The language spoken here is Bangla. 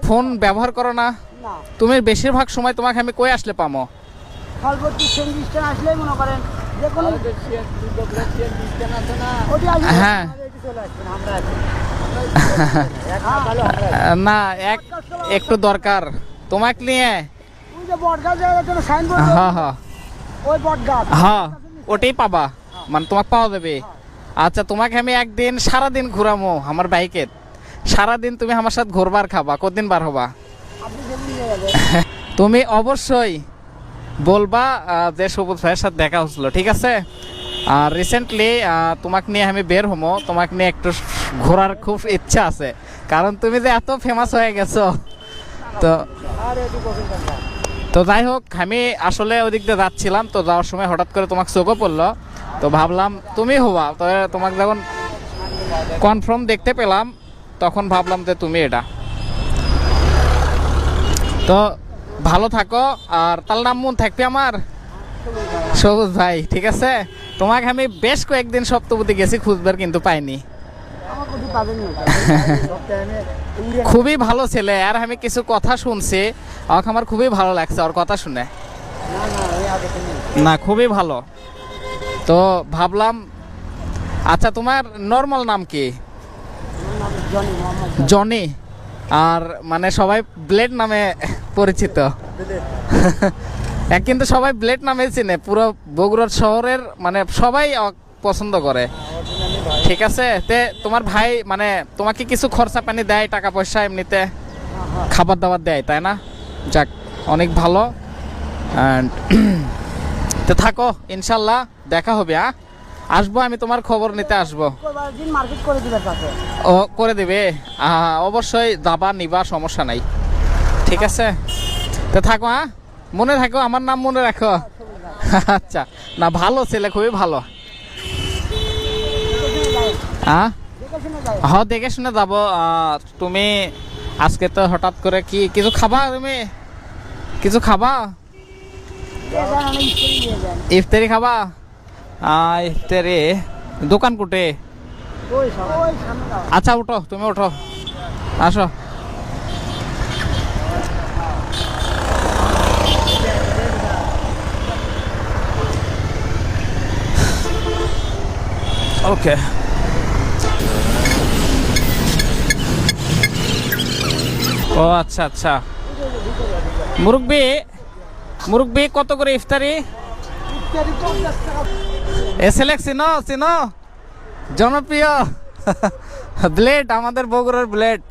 ফোন ব্যবহার করো না? তুমি বেশিরভাগ সময় তোমাকে আমি কই আসলে পামো? হ্যাঁ না, একটু দরকার তোমাকে নিয়ে। হ্যাঁ হ্যাঁ হ্যাঁ, ওটাই পাবা, মানে তোমাকে পাওয়া যাবে। আচ্ছা, তোমাকে আমি একদিন সারাদিন ঘুরামো আমার বাইকে, সারাদিন তুমি আমার সাথে ঘুরবার খাবা। কতদিন বার হবা? তুমি অবশ্যই বলবা যে সবুজ ভাইয়ের সাথে দেখা হচ্ছিল, ঠিক আছে? আর রিসেন্টলি তোমাকে নিয়ে আমি বের হবো, তোমাকে নিয়ে একটু ঘোরার খুব ইচ্ছা আছে, কারণ তুমি যে এত ফেমাস হয়ে গেছো। তো তো যাই হোক, আমি আসলে ওদিক দিয়ে যাচ্ছিলাম, তো যাওয়ার সময় হঠাৎ করে তোমাকে চোখও পড়লো, তো ভাবলাম তুমি হবা। তো তোমাকে যখন কনফার্ম দেখতে পেলাম তখন ভাবলাম যে তুমি এটা। তো ভালো থাকো, আর তার নাম মন থাকবে আমার সবুজ ভাই, ঠিক আছে? তোমাকে আমি বেশ কয়েকদিন সপ্তপতি গেছি খুঁজবার, কিন্তু পাইনি। খুবই ভালো ছেলে, আর আমি কিছু কথা শুনছি, আমার খুবই ভালো লাগছে ওর কথা শুনে। না, খুবই ভালো। তো ভাবলাম, আচ্ছা তোমার নর্মাল নাম কি? জনি। আর মানে সবাই ব্লেড নামে পরিচিত। কিন্তু সবাই ব্লেড নামে চিনে, পুরো বগুড়া শহরের মানে সবাই পছন্দ করে, ঠিক আছে? তে তোমার ভাই মানে তোমাকে কিছু খরচা পানি দেয়, টাকা পয়সা এমনিতে খাবার দাবার দেয়, তাই না? যাক, অনেক ভালো। তো থাকো, ইনশাল্লাহ দেখা হবে। আসবো আমি, তোমার খবর নিতে আসবো। ও করে দিবে, অবশ্যই যাবা নিবা, সমস্যা নাই, ঠিক আছে? তো থাকো, মনে থাকো, আমার নাম মনে রাখো। আচ্ছা, না ভালো ছেলে, খুবই ভালো। হ্যাঁ, দেখে শুনে যাবো। তুমি আজকে তো হঠাৎ করে কি কিছু খাবা? তুমি কিছু খাবা? ইফতারি খাবা? ইফতারি দোকান কোটে? আচ্ছা, উঠো, তুমি উঠো, আসো। ওকে, ও আচ্ছা আচ্ছা। মুরব্বি কত করে ইফতারি? এসএলএক্স চিনো? চিনো, জনপ্রিয় ব্লেড, আমাদের বগুড়ার ব্লেড।